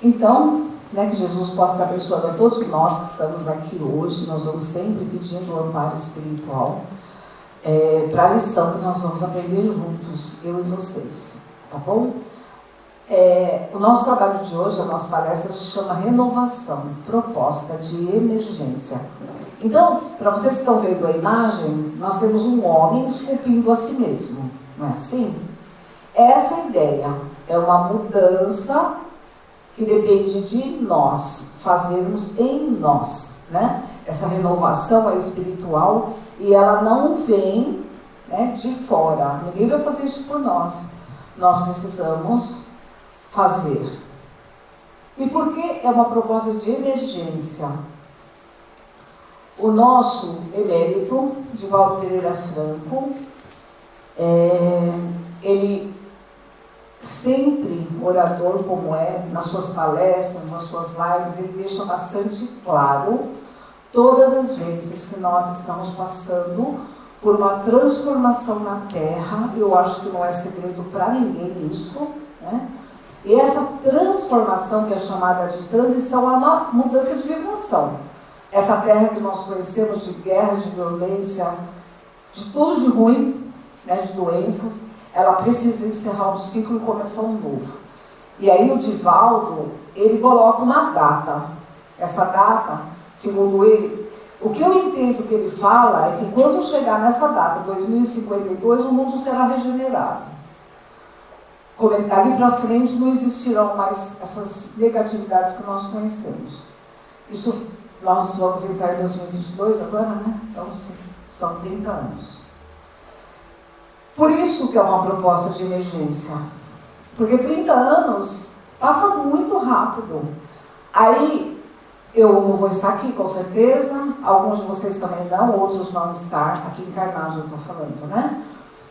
Então, que Jesus possa estar abençoando a todos nós que estamos aqui hoje. Nós vamos sempre pedindo o amparo espiritual para a lição que nós vamos aprender juntos, eu e vocês, tá bom? O nosso trabalho de hoje, a nossa palestra se chama Renovação, Proposta de Emergência. Então, para vocês que estão vendo a imagem, nós temos um homem esculpindo a si mesmo, não é assim? Essa é a ideia, é uma mudança que depende de nós, fazermos em nós, né? Essa renovação é espiritual e ela não vem, de fora. Ninguém vai fazer isso por nós. Nós precisamos fazer. E por que é uma proposta de emergência? O nosso emérito, Divaldo Pereira Franco, ele sempre, orador como nas suas palestras, nas suas lives, ele deixa bastante claro, todas as vezes que nós estamos passando por uma transformação na Terra. Eu acho que não é segredo para ninguém isso, né? E essa transformação, que é chamada de transição, é uma mudança de vibração. Essa Terra que nós conhecemos de guerra, de violência, de tudo de ruim, de doenças, ela precisa encerrar um ciclo e começar um novo. E aí o Divaldo, ele coloca uma data. Essa data, segundo ele, o que eu entendo que ele fala é que quando chegar nessa data, 2052, o mundo será regenerado. Dali para frente não existirão mais essas negatividades que nós conhecemos. Isso, nós vamos entrar em 2022 agora, né? Então, sim, são 30 anos. Por isso que é uma proposta de emergência. Porque 30 anos passa muito rápido. Aí, eu não vou estar aqui, com certeza. Alguns de vocês também não, outros não estar aqui encarnados, eu estou falando, né?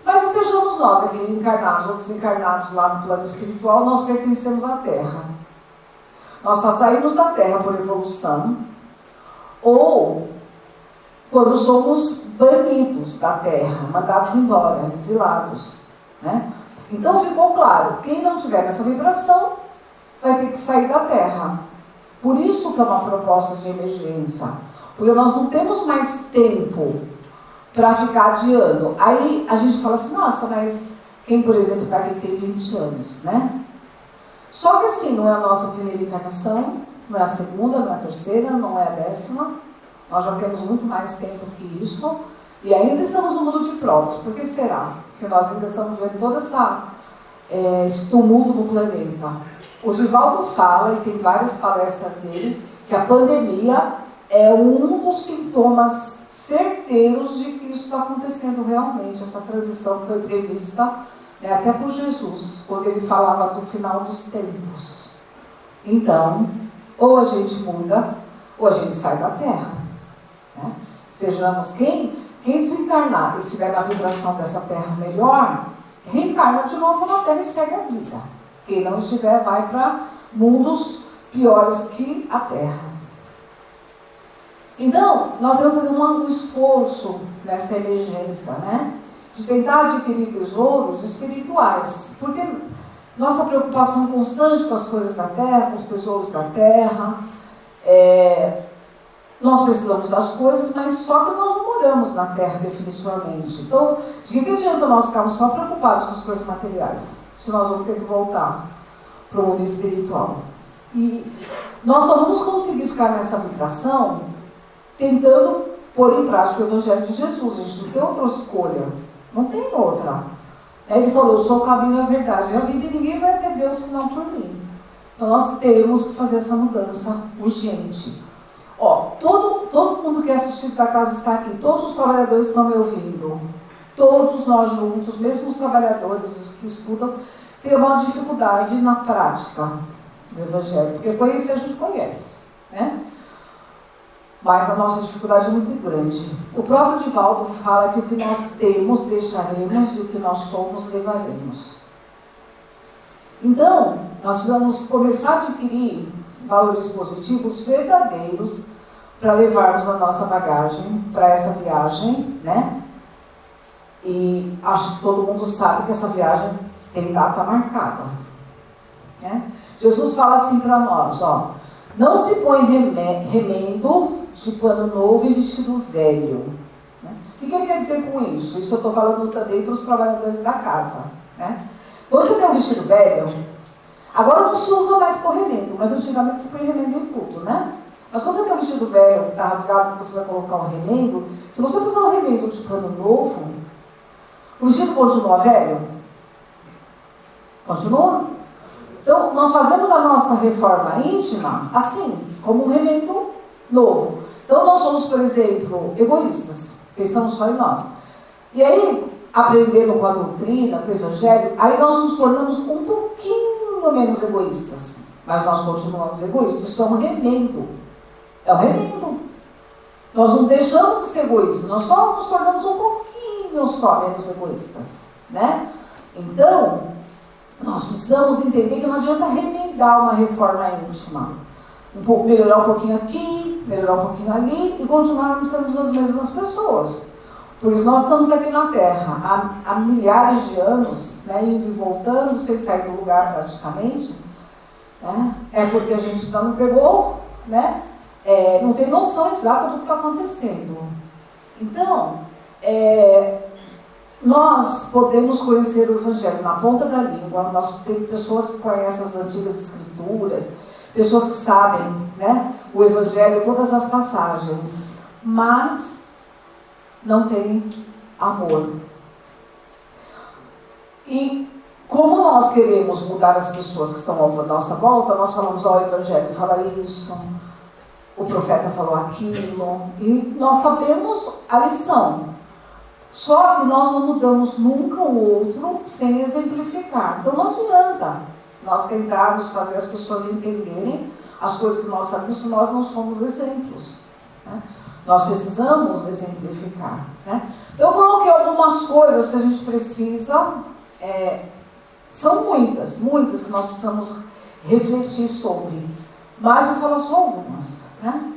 Mas estejamos nós aqui encarnados ou desencarnados lá no plano espiritual, nós pertencemos à Terra. Nós só saímos da Terra por evolução, ou quando somos banidos da Terra, mandados embora, exilados, né? Então ficou claro, quem não tiver essa vibração vai ter que sair da Terra. Por isso que é uma proposta de emergência, porque nós não temos mais tempo para ficar adiando. Aí a gente fala assim, nossa, mas quem, por exemplo, está aqui tem 20 anos, né? Só que assim, não é a nossa primeira encarnação, não é a segunda, não é a terceira, não é a 10ª. Nós já temos muito mais tempo que isso. E ainda estamos no mundo de provas. Por que será? Porque nós ainda estamos vendo todo esse tumulto no planeta. O Divaldo fala, e tem várias palestras dele, que a pandemia é um dos sintomas certeiros de que isso está acontecendo realmente. Essa transição foi prevista até por Jesus, quando ele falava do final dos tempos. Então, ou a gente muda, ou a gente sai da Terra. Né? Estejamos quem desencarnar e estiver na vibração dessa Terra melhor, reencarna de novo na Terra e segue a vida. Quem não estiver, vai para mundos piores que a Terra. Então, nós temos que fazer um esforço nessa emergência, de tentar adquirir tesouros espirituais, porque nossa preocupação constante com as coisas da Terra, com os tesouros da Terra, nós precisamos das coisas, mas só que nós não moramos na Terra definitivamente. Então, de que adianta nós ficarmos só preocupados com as coisas materiais, se nós vamos ter que voltar para o mundo espiritual? E nós só vamos conseguir ficar nessa vibração tentando pôr em prática o Evangelho de Jesus. A gente não tem outra escolha, não tem outra. Ele falou, eu sou o caminho, a verdade e a vida, e ninguém vai ter Deus senão por mim. Então nós temos que fazer essa mudança urgente. Todo mundo que é assistido da casa está aqui, todos os trabalhadores estão me ouvindo, todos nós juntos, mesmo os trabalhadores que estudam, têm uma dificuldade na prática do Evangelho, porque conhecer a gente conhece, né? Mas a nossa dificuldade é muito grande. O próprio Divaldo fala que o que nós temos, deixaremos, e o que nós somos, levaremos. Então, nós precisamos começar a adquirir valores positivos verdadeiros para levarmos a nossa bagagem para essa viagem, né? E acho que todo mundo sabe que essa viagem tem data marcada. né? Jesus fala assim para nós, ó, não se põe remendo de pano novo e vestido velho. Né? O que ele quer dizer com isso? Isso eu estou falando também para os trabalhadores da casa. Né? Quando você tem um vestido velho, agora não se usa mais por remendo, mas antigamente se põe remendo em tudo, né? Mas quando você tem um vestido velho que está rasgado, que você vai colocar um remendo, se você usar um remendo de pano novo, o vestido continua velho? Continua? Então, nós fazemos a nossa reforma íntima assim, como um remendo novo. Então, nós somos, por exemplo, egoístas, pensamos só em nós. E aí, aprendendo com a doutrina, com o Evangelho, aí nós nos tornamos um pouquinho menos egoístas. Mas nós continuamos egoístas, isso é um remendo. É um remendo. Nós não deixamos de ser egoístas, nós só nos tornamos um pouquinho só menos egoístas. Né? Então, nós precisamos entender que não adianta remendar uma reforma íntima. Melhorar um pouquinho aqui, melhorar um pouquinho ali e continuarmos sendo as mesmas pessoas. Por isso nós estamos aqui na Terra há milhares de anos, né, indo e voltando, sem sair do lugar praticamente. Né? É porque a gente ainda não pegou, né? Não tem noção exata do que está acontecendo. Então, nós podemos conhecer o Evangelho na ponta da língua, nós temos pessoas que conhecem as antigas escrituras, pessoas que sabem, né, o Evangelho, todas as passagens, mas não tem amor. E como nós queremos mudar as pessoas que estão à nossa volta, nós falamos, ó, o Evangelho fala isso, o profeta falou aquilo, e nós sabemos a lição. Só que nós não mudamos nunca o outro sem exemplificar. Então não adianta nós tentarmos fazer as pessoas entenderem as coisas que nós sabemos se nós não somos exemplos. Né? Nós precisamos exemplificar. Né? Eu coloquei algumas coisas que a gente precisa, são muitas que nós precisamos refletir sobre, mas vou falar só algumas. Né?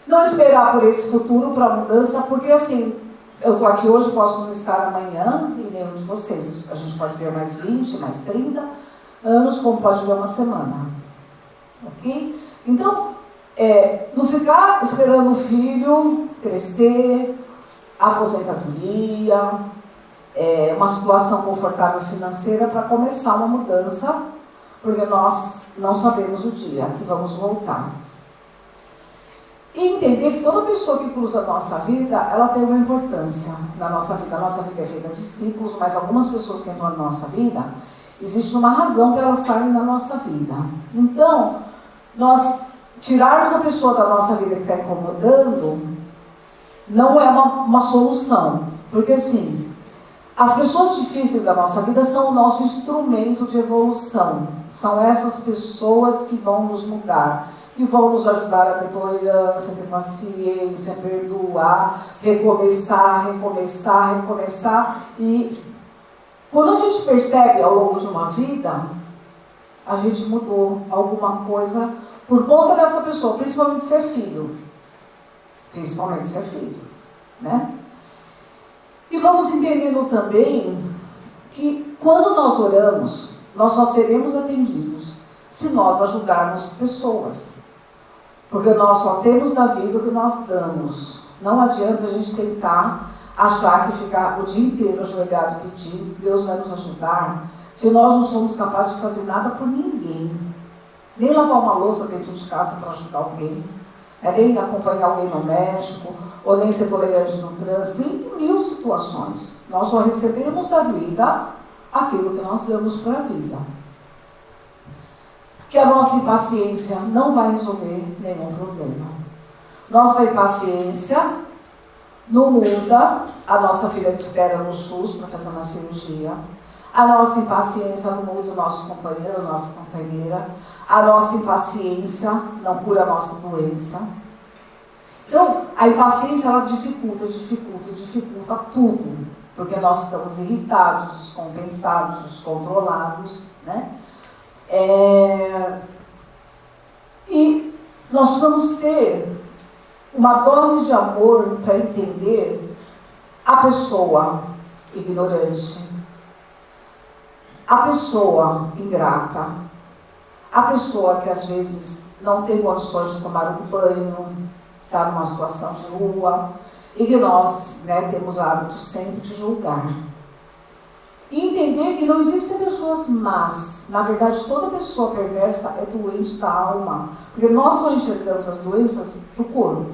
Não esperar por esse futuro para a mudança, porque assim, eu estou aqui hoje, posso não estar amanhã, e nenhum de vocês. A gente pode ver mais 20, mais 30 anos, como pode ver uma semana. Ok? Então, não ficar esperando o filho crescer, aposentadoria, uma situação confortável financeira para começar uma mudança, porque nós não sabemos o dia que vamos voltar. E entender que toda pessoa que cruza a nossa vida, ela tem uma importância na nossa vida. A nossa vida é feita de ciclos, mas algumas pessoas que entram na nossa vida, existe uma razão para elas estarem na nossa vida. Então, nós tirarmos a pessoa da nossa vida que está incomodando, não é uma solução. Porque assim, as pessoas difíceis da nossa vida são o nosso instrumento de evolução. São essas pessoas que vão nos mudar, que vão nos ajudar a ter tolerância, ter paciência, perdoar, recomeçar. E quando a gente percebe ao longo de uma vida, a gente mudou alguma coisa por conta dessa pessoa, principalmente ser filho. Né? E vamos entendendo também que quando nós oramos, nós só seremos atendidos se nós ajudarmos pessoas. Porque nós só temos da vida o que nós damos. Não adianta a gente tentar achar que ficar o dia inteiro ajoelhado pedindo, Deus vai nos ajudar, se nós não somos capazes de fazer nada por ninguém. Nem lavar uma louça dentro de casa para ajudar alguém, nem acompanhar alguém no médico, ou nem ser tolerante no trânsito, em mil situações. Nós só recebemos da vida aquilo que nós damos para a vida. Que a nossa impaciência não vai resolver nenhum problema. Nossa impaciência não muda a nossa fila de espera no SUS para fazer uma cirurgia. A nossa impaciência não muda o nosso companheiro, a nossa companheira. A nossa impaciência não cura a nossa doença. Então, a impaciência, ela dificulta tudo. Porque nós estamos irritados, descompensados, descontrolados, né? E nós precisamos ter uma dose de amor para entender a pessoa ignorante, a pessoa ingrata, a pessoa que às vezes não tem condições de tomar um banho, está numa situação de rua, e que nós, né, temos o hábito sempre de julgar. E entender que não existem pessoas más. Na verdade, toda pessoa perversa é doente da alma. Porque nós só enxergamos as doenças do corpo.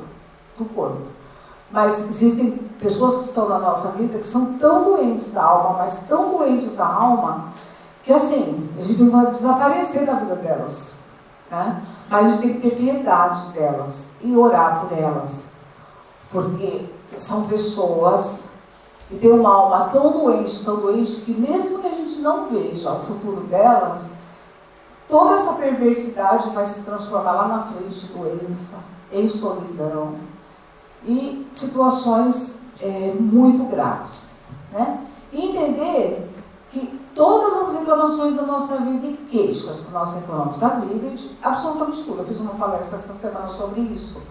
Mas existem pessoas que estão na nossa vida que são tão doentes da alma, mas tão doentes da alma, que assim, a gente vai desaparecer da vida delas. Né? Mas a gente tem que ter piedade delas e orar por elas. Porque são pessoas que têm uma alma tão doente, que mesmo que a gente não veja o futuro delas, toda essa perversidade vai se transformar lá na frente em doença, em solidão e situações muito graves. Né? E entender que todas as reclamações da nossa vida e queixas que nós reclamamos da vida e de absolutamente tudo. Eu fiz uma palestra essa semana sobre isso.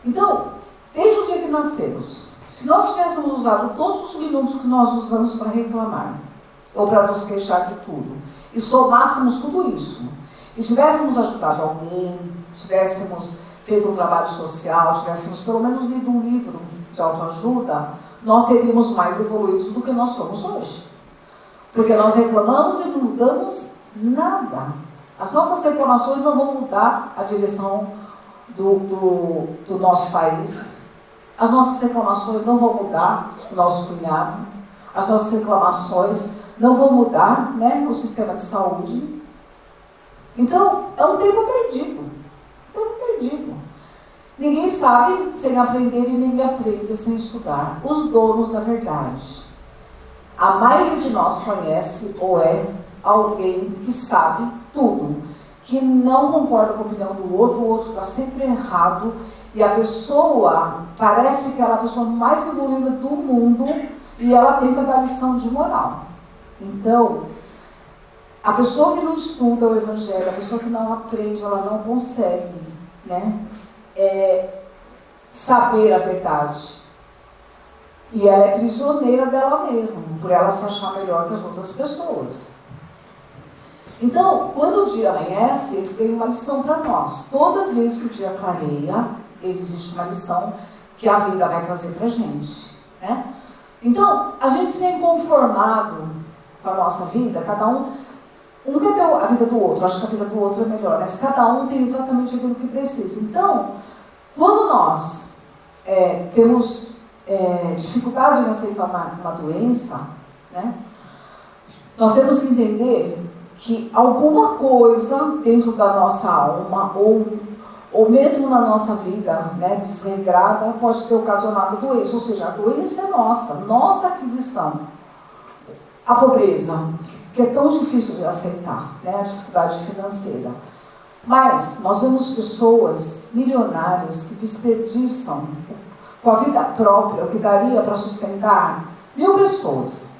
Então, desde o dia que nascemos, se nós tivéssemos usado todos os minutos que nós usamos para reclamar, ou para nos queixar de tudo, e somássemos tudo isso, e tivéssemos ajudado alguém, tivéssemos feito um trabalho social, tivéssemos pelo menos lido um livro de autoajuda, nós seríamos mais evoluídos do que nós somos hoje. Porque nós reclamamos e não mudamos nada. As nossas reclamações não vão mudar a direção do nosso país. As nossas reclamações não vão mudar o nosso cunhado. As nossas reclamações não vão mudar, né, o sistema de saúde. Então, é um tempo perdido. Ninguém sabe sem aprender e ninguém aprende sem estudar. Os donos da verdade. A maioria de nós conhece ou é alguém que sabe tudo, que não concorda com a opinião do outro, o outro está sempre errado, e a pessoa parece que ela é a pessoa mais evoluída do mundo e ela tenta dar lição de moral. Então, a pessoa que não estuda o Evangelho, a pessoa que não aprende, ela não consegue, né, saber a verdade. E ela é prisioneira dela mesma, por ela se achar melhor que as outras pessoas. Então, quando o dia amanhece, ele tem uma lição para nós. Todas as vezes que o dia clareia, existe uma lição que a vida vai trazer para a gente. Né? Então, a gente se vê conformado com a nossa vida, cada um quer ter a vida do outro, acho que a vida do outro é melhor, mas cada um tem exatamente aquilo que precisa. Então, quando nós temos dificuldade em aceitar uma doença, né? Nós temos que entender que alguma coisa dentro da nossa alma ou mesmo na nossa vida, né, desregrada, pode ter ocasionado doença, ou seja, a doença é nossa aquisição. A pobreza, que é tão difícil de aceitar, né, a dificuldade financeira. Mas nós vemos pessoas milionárias que desperdiçam com a vida própria, o que daria para sustentar 1000 pessoas.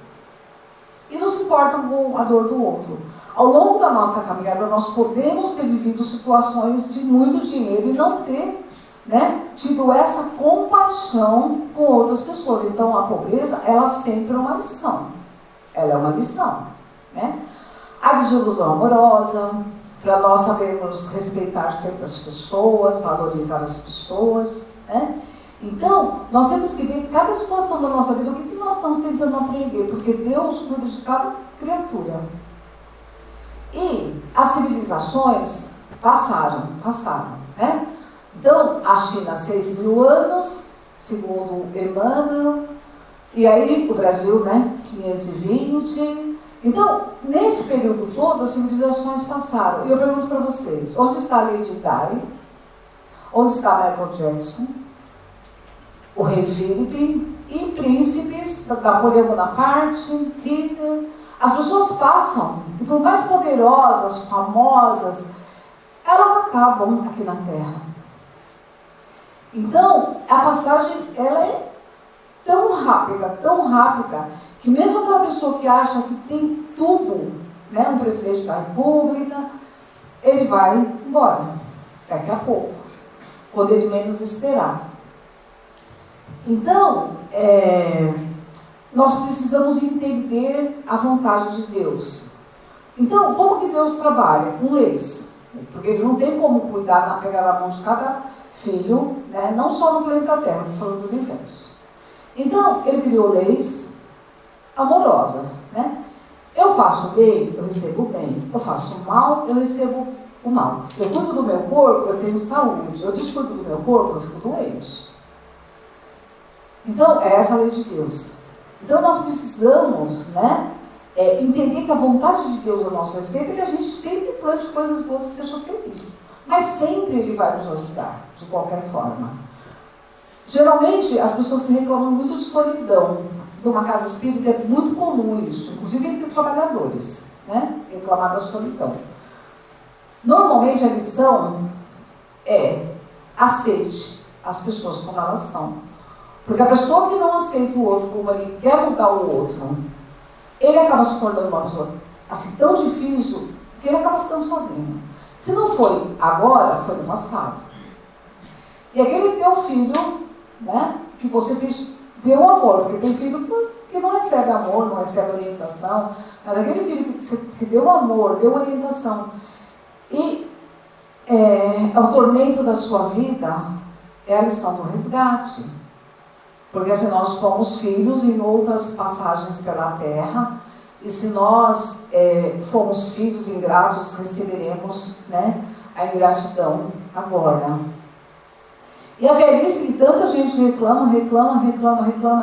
E não se importam com a dor do outro. Ao longo da nossa caminhada, nós podemos ter vivido situações de muito dinheiro e não ter, né, tido essa compaixão com outras pessoas. Então, a pobreza, ela sempre é uma lição. Ela é uma lição. Né? A desilusão amorosa, para nós sabermos respeitar sempre as pessoas, valorizar as pessoas, né? Então, nós temos que ver cada situação da nossa vida, o que nós estamos tentando aprender, porque Deus cuida de cada criatura. E as civilizações passaram, né? Então, a China, 6.000 anos, segundo Emmanuel, e aí o Brasil, né, 520. Então, nesse período todo, as civilizações passaram. E eu pergunto para vocês, onde está Lady Di? Onde está Michael Jackson? O rei Filipe e príncipes, Napoleão Bonaparte, Hitler. As pessoas passam, e por mais poderosas, famosas, elas acabam aqui na Terra. Então, a passagem, ela é tão rápida, que mesmo aquela pessoa que acha que tem tudo, né, um presidente da República, ele vai embora, daqui a pouco, quando ele menos esperar. Então, nós precisamos entender a vontade de Deus. Então, como que Deus trabalha? Com leis. Porque Ele não tem como cuidar, pegar na mão de cada filho, né? Não só no planeta Terra, estou falando do universo. Então, Ele criou leis amorosas, né? Eu faço bem, eu recebo o bem. Eu faço mal, eu recebo o mal. Eu cuido do meu corpo, eu tenho saúde. Eu descuido do meu corpo, eu fico doente. Então, é essa a lei de Deus. Então, nós precisamos, né, entender que a vontade de Deus a nosso respeito é que a gente sempre plante coisas boas e seja feliz. Mas sempre Ele vai nos ajudar, de qualquer forma. Geralmente, as pessoas se reclamam muito de solidão. Numa casa espírita é muito comum isso, inclusive entre trabalhadores, né? Reclamar da solidão. Normalmente a lição é: aceite as pessoas como elas são. Porque a pessoa que não aceita o outro como ele quer mudar o outro, ele acaba se tornando uma pessoa assim tão difícil que ele acaba ficando sozinho. Se não foi agora, foi no passado. E aquele teu filho, né, que você fez, deu amor, porque tem filho que não recebe amor, não recebe orientação, mas aquele filho que deu amor, deu orientação, e o tormento da sua vida é a lição do resgate. Porque se nós fomos filhos em outras passagens pela terra, e se nós fomos filhos ingratos, receberemos, né, a ingratidão agora. E a velhice que tanta gente reclama,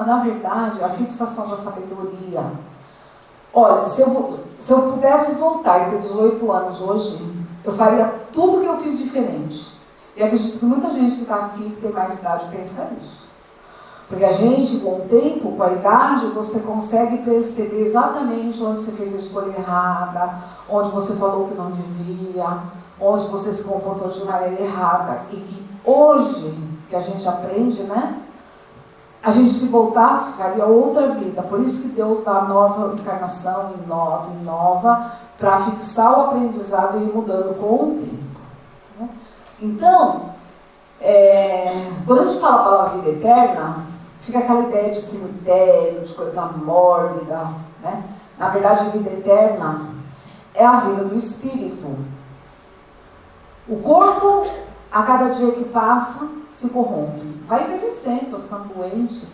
na verdade, a fixação da sabedoria. Olha, se eu pudesse voltar e ter 18 anos hoje, eu faria tudo que eu fiz diferente. E acredito que muita gente que está aqui, que tem mais idade, pensa nisso. Porque a gente, com o tempo, com a idade, você consegue perceber exatamente onde você fez a escolha errada, onde você falou que não devia, onde você se comportou de maneira errada. E que hoje, que a gente aprende, né? A gente, se voltasse, faria outra vida. Por isso que Deus dá nova encarnação, inova, para fixar o aprendizado e ir mudando com o tempo. Então, quando a gente fala a palavra vida eterna, fica aquela ideia de cemitério, de coisa mórbida, né? Na verdade, a vida eterna é a vida do espírito. O corpo, a cada dia que passa, se corrompe. Vai envelhecendo, vai ficando doente.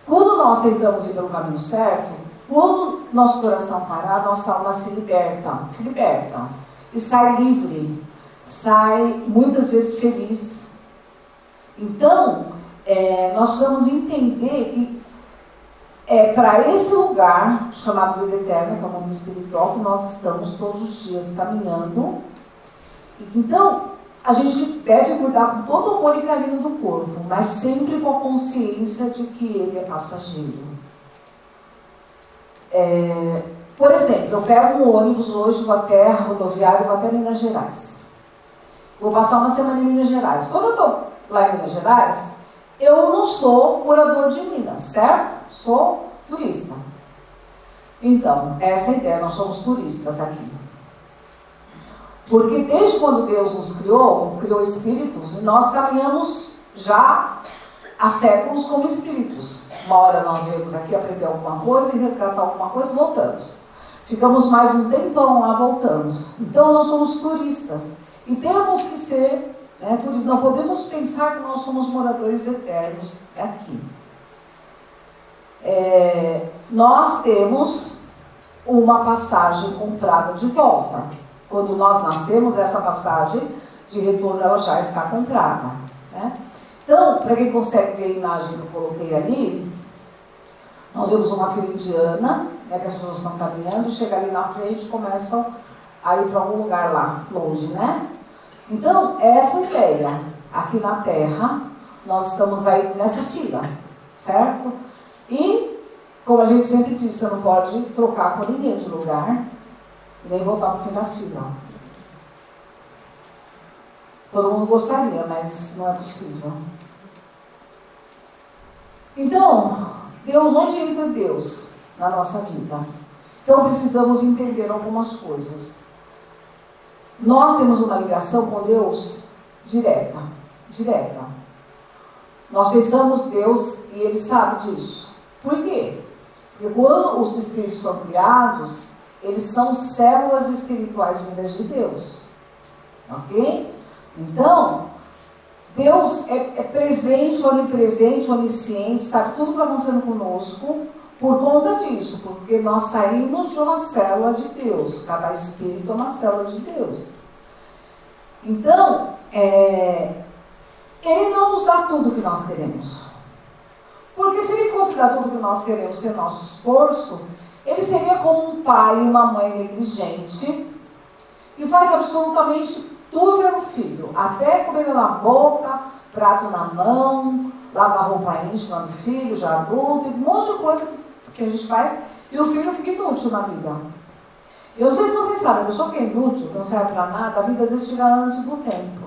Quando nós tentamos ir pelo caminho certo, quando nosso coração parar, nossa alma se liberta. E sai livre. Sai, muitas vezes, feliz. Então, nós precisamos entender que para esse lugar chamado vida eterna, que é o mundo espiritual, que nós estamos todos os dias caminhando. E que, então, a gente deve cuidar com todo o amor e carinho do corpo, mas sempre com a consciência de que ele é passageiro. Por exemplo, eu pego um ônibus hoje, vou até a rodoviária, vou até Minas Gerais. Vou passar uma semana em Minas Gerais. Quando eu estou lá em Minas Gerais, eu não sou morador de Minas, certo? Sou turista. Então, essa é a ideia, nós somos turistas aqui. Porque desde quando Deus nos criou espíritos, e nós caminhamos já há séculos como espíritos. Uma hora nós viemos aqui aprender alguma coisa e resgatar alguma coisa, voltamos. Ficamos mais um tempão lá, voltamos. Então nós somos turistas. E temos que ser turistas. Não podemos pensar que nós somos moradores eternos aqui. Nós temos uma passagem comprada de volta. Quando nós nascemos, essa passagem de retorno ela já está comprada, né? Então, para quem consegue ver a imagem que eu coloquei ali, nós vemos uma fila indiana, né, que as pessoas estão caminhando, chega ali na frente e começam a ir para algum lugar lá, longe, né? Então, essa ideia, aqui na Terra, nós estamos aí nessa fila, certo? E, como a gente sempre diz, você não pode trocar com ninguém de lugar, e nem voltar para o fim da fila. Todo mundo gostaria, mas não é possível. Então, Deus, onde entra Deus na nossa vida? Então, precisamos entender algumas coisas. Nós temos uma ligação com Deus direta. Nós pensamos Deus e Ele sabe disso. Por quê? Porque quando os espíritos são criados, eles são células espirituais vindas de Deus. Ok? Então, Deus é presente, onipresente, onisciente, sabe tudo que está acontecendo conosco por conta disso, porque nós saímos de uma célula de Deus. Cada espírito é uma célula de Deus. Então, Ele não nos dá tudo o que nós queremos. Porque se Ele fosse dar tudo o que nós queremos sem nosso esforço, Ele seria como um pai e uma mãe negligente, que faz absolutamente tudo pelo filho, até comida na boca, prato na mão, lava roupa íntima do filho, já adulto, e um monte de coisa que a gente faz, e o filho fica inútil na vida. Eu não sei se vocês sabem, a pessoa que é inútil, que não serve para nada, a vida às vezes tira antes do tempo.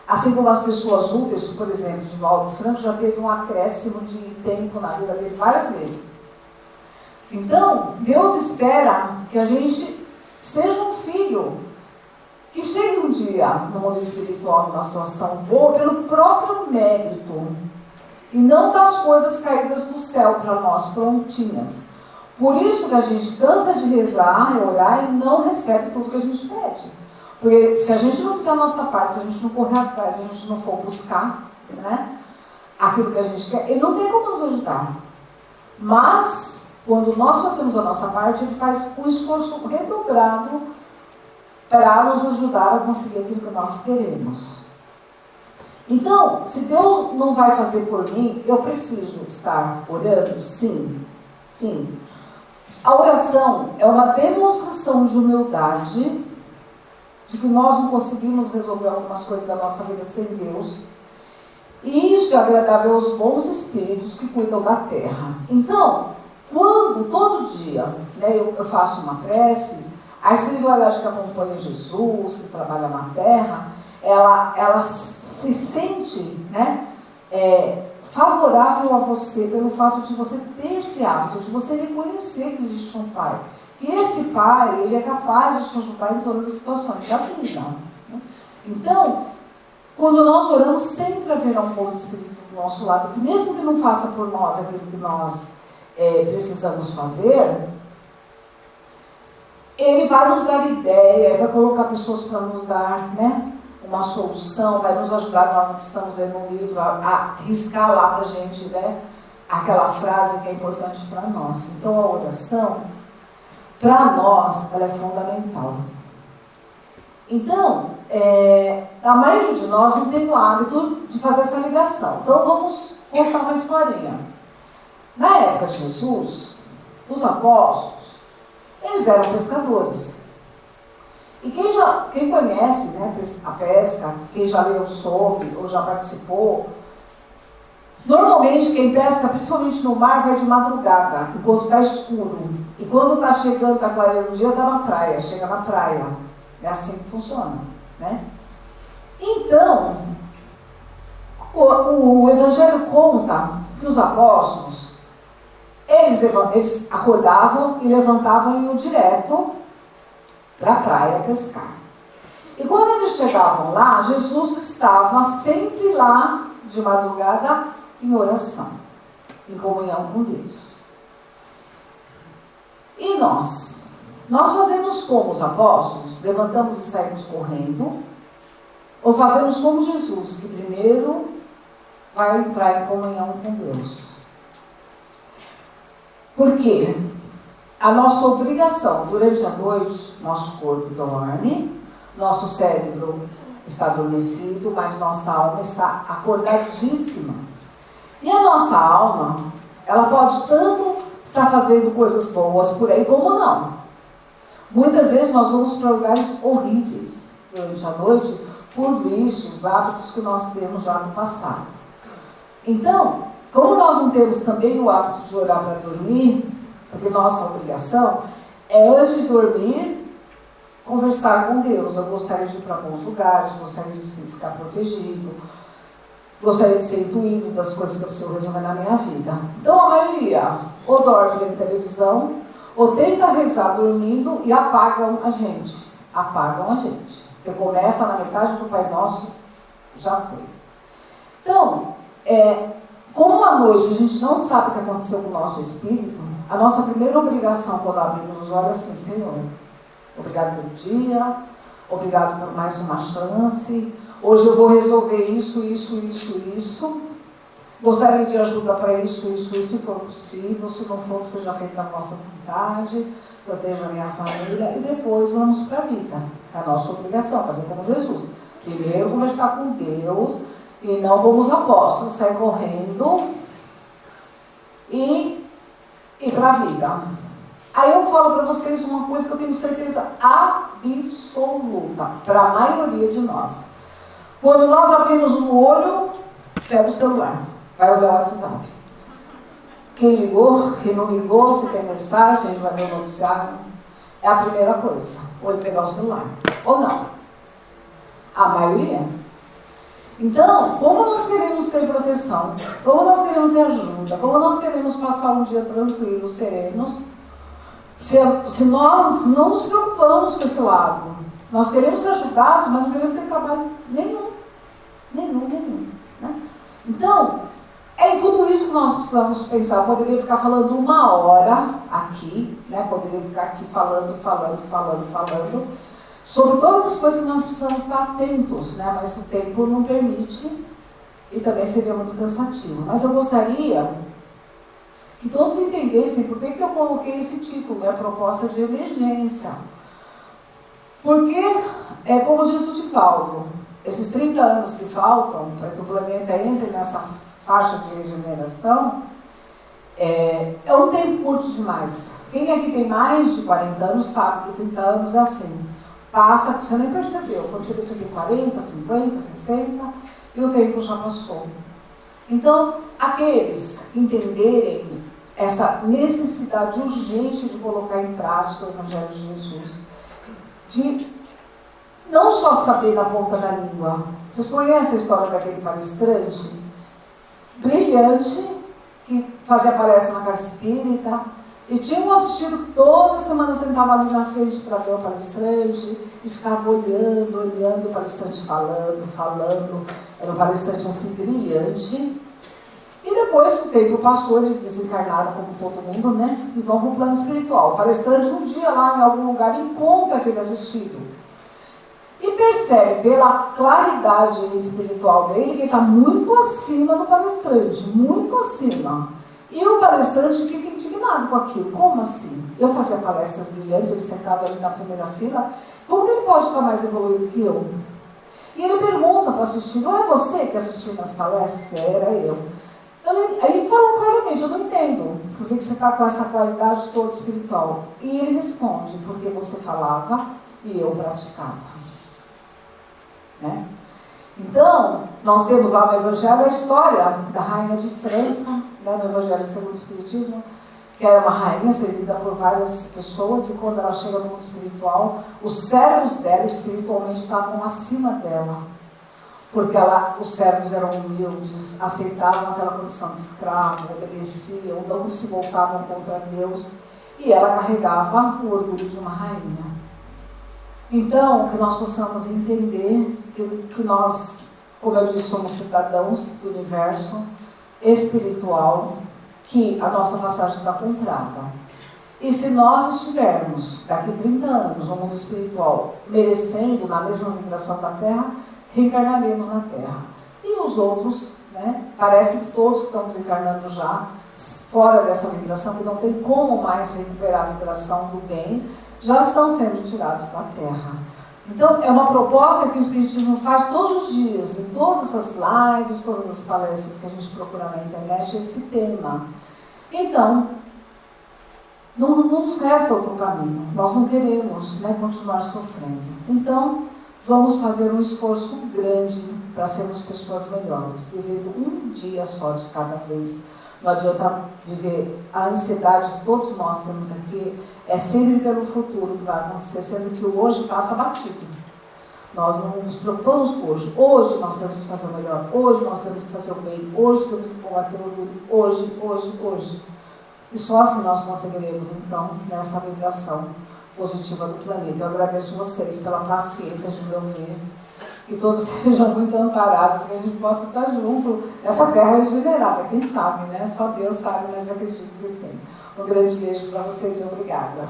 Assim como as pessoas úteis, por exemplo, de Valdo Franco já teve um acréscimo de tempo na vida dele várias vezes. Então, Deus espera que a gente seja um filho, que chegue um dia no mundo espiritual, numa situação boa, pelo próprio mérito, e não das coisas caídas do céu para nós, prontinhas. Por isso que a gente cansa de rezar e orar e não recebe tudo que a gente pede. Porque se a gente não fizer a nossa parte, se a gente não correr atrás, se a gente não for buscar, né, aquilo que a gente quer, Ele não tem como nos ajudar. Mas, quando nós fazemos a nossa parte, Ele faz um esforço redobrado para nos ajudar a conseguir aquilo que nós queremos. Então, se Deus não vai fazer por mim, eu preciso estar orando? Sim, sim. A oração é uma demonstração de humildade, de que nós não conseguimos resolver algumas coisas da nossa vida sem Deus. E isso é agradável aos bons espíritos que cuidam da terra. Então, quando todo dia, né, eu faço uma prece, a espiritualidade que acompanha Jesus, que trabalha na terra, ela se sente, né, favorável a você pelo fato de você ter esse hábito, de você reconhecer que existe um Pai. E esse Pai, Ele é capaz de te ajudar em todas as situações da vida. Então, quando nós oramos, sempre haverá um bom espírito do nosso lado, que mesmo que não faça por nós aquilo que nós precisamos fazer, Ele vai nos dar ideia, vai colocar pessoas para nos dar, né, uma solução, vai nos ajudar lá no que estamos lendo no livro, a riscar lá para a gente, né, aquela frase que é importante para nós. Então a oração, para nós, ela é fundamental. Então, a maioria de nós não tem o hábito de fazer essa ligação. Então vamos contar uma historinha. Na época de Jesus, os apóstolos, eles eram pescadores. E quem conhece, né, a pesca, quem já leu sobre ou já participou, normalmente quem pesca, principalmente no mar, vai de madrugada, enquanto está escuro. E quando está chegando, está clareando o dia, está na praia, chega na praia. É assim que funciona, né? Então, o Evangelho conta que os apóstolos, eles acordavam e levantavam e iam direto para a praia pescar. E quando eles chegavam lá, Jesus estava sempre lá de madrugada em oração, em comunhão com Deus. E nós fazemos como os apóstolos, levantamos e saímos correndo, ou fazemos como Jesus, que primeiro vai entrar em comunhão com Deus. Por quê? A nossa obrigação, durante a noite, nosso corpo dorme, nosso cérebro está adormecido, mas nossa alma está acordadíssima. E a nossa alma, ela pode tanto estar fazendo coisas boas por aí, como não. Muitas vezes nós vamos para lugares horríveis durante a noite, por vícios, hábitos que nós temos já no passado. Então, como nós não temos também o hábito de orar para dormir, porque nossa obrigação é, antes de dormir, conversar com Deus. Eu gostaria de ir para bons lugares, gostaria de ficar protegido, gostaria de ser intuído das coisas que eu preciso resolver na minha vida. Então a maioria ou dorme vendo televisão, ou tenta rezar dormindo e apagam a gente. Você começa na metade do Pai Nosso, já foi. Então, como à noite a gente não sabe o que aconteceu com o nosso espírito, A nossa primeira obrigação quando abrimos os olhos é assim: Senhor, obrigado pelo dia, obrigado por mais uma chance, hoje eu vou resolver isso. Gostaria de ajuda para isso, se for possível. Se não for, que seja feito da nossa vontade, proteja a minha família, e depois vamos para a vida. É a nossa obrigação, fazer como Jesus. Primeiro conversar com Deus, e não como os apóstolos, sair correndo e ir para a vida. Aí eu falo para vocês uma coisa que eu tenho certeza absoluta, para a maioria de nós. Quando nós abrimos o olho, pega o celular, vai olhar o WhatsApp. Quem ligou, quem não ligou, se tem mensagem, a gente vai ver o noticiário. É a primeira coisa, ou pegar o celular, ou não. A maioria. Então, como nós queremos ter proteção, como nós queremos ter ajuda, como nós queremos passar um dia tranquilo, serenos, se nós não nos preocupamos com esse lado, nós queremos ser ajudados, mas não queremos ter trabalho nenhum. Né? Então, é em tudo isso que nós precisamos pensar. Eu poderia ficar falando 1 hora aqui, né? Poderia ficar aqui falando, sobre todas as coisas que nós precisamos estar atentos, né? Mas o tempo não permite e também seria muito cansativo. Mas eu gostaria que todos entendessem por que eu coloquei esse título, a proposta de emergência. Porque, como diz o Divaldo, esses 30 anos que faltam para que o planeta entre nessa faixa de regeneração, é um tempo curto demais. Quem aqui tem mais de 40 anos sabe que 30 anos é assim. Passa, você nem percebeu. Quando você vê, você tem 40, 50, 60, e o tempo já passou. Então, aqueles que entenderem essa necessidade urgente de colocar em prática o Evangelho de Jesus, de não só saber na ponta da língua. Vocês conhecem a história daquele palestrante brilhante que fazia palestra na casa espírita, e tinham assistido toda semana, sentava ali na frente para ver o palestrante e ficava olhando o palestrante falando. Era um palestrante assim brilhante. E depois o tempo passou, eles desencarnaram como todo mundo, né? E vão para o plano espiritual. O palestrante um dia lá em algum lugar encontra aquele assistido e percebe pela claridade espiritual dele que ele está muito acima do palestrante, muito acima. E o palestrante fica indignado com aquilo. Como assim? Eu fazia palestras brilhantes, ele sentava ali na primeira fila. Como ele pode estar mais evoluído que eu? E ele pergunta para o assistido: não é você que assistiu nas palestras? Era eu. Aí falam claramente: eu não entendo por que você está com essa qualidade toda espiritual. E ele responde: porque você falava e eu praticava. Né? Então, nós temos lá no Evangelho a história da rainha de França, né, no Evangelho segundo o Espiritismo, que era uma rainha servida por várias pessoas, e quando ela chega no mundo espiritual, os servos dela espiritualmente estavam acima dela, porque os servos eram humildes, aceitavam aquela condição de escravo, obedeciam, não se voltavam contra Deus, e ela carregava o orgulho de uma rainha. Então, que nós possamos entender que nós, como eu disse, somos cidadãos do universo espiritual, que a nossa passagem está comprada. E se nós estivermos, daqui 30 anos, no mundo espiritual, merecendo na mesma vibração da Terra, reencarnaremos na Terra. E os outros, né, parece que todos que estão desencarnando já, fora dessa vibração, que não tem como mais recuperar a vibração do bem, já estão sendo tirados da Terra. Então, é uma proposta que o Espiritismo faz todos os dias, em todas as lives, todas as palestras que a gente procura na internet, esse tema. Então, não nos resta outro caminho. Nós não queremos, né, continuar sofrendo. Então, vamos fazer um esforço grande para sermos pessoas melhores, vivendo um dia só de cada vez. Não adianta viver a ansiedade que todos nós temos aqui, é sempre pelo futuro que vai acontecer, sendo que o hoje passa batido. Nós não nos preocupamos com hoje. Hoje nós temos que fazer o melhor, hoje nós temos que fazer o bem, hoje temos que combater o orgulho, hoje. E só assim nós conseguiremos, então, nessa vibração positiva do planeta. Eu agradeço vocês pela paciência de me ouvir. Que todos sejam muito amparados, que a gente possa estar junto nessa terra regenerada. Quem sabe, né? Só Deus sabe, mas eu acredito que sim. Um grande beijo para vocês e obrigada.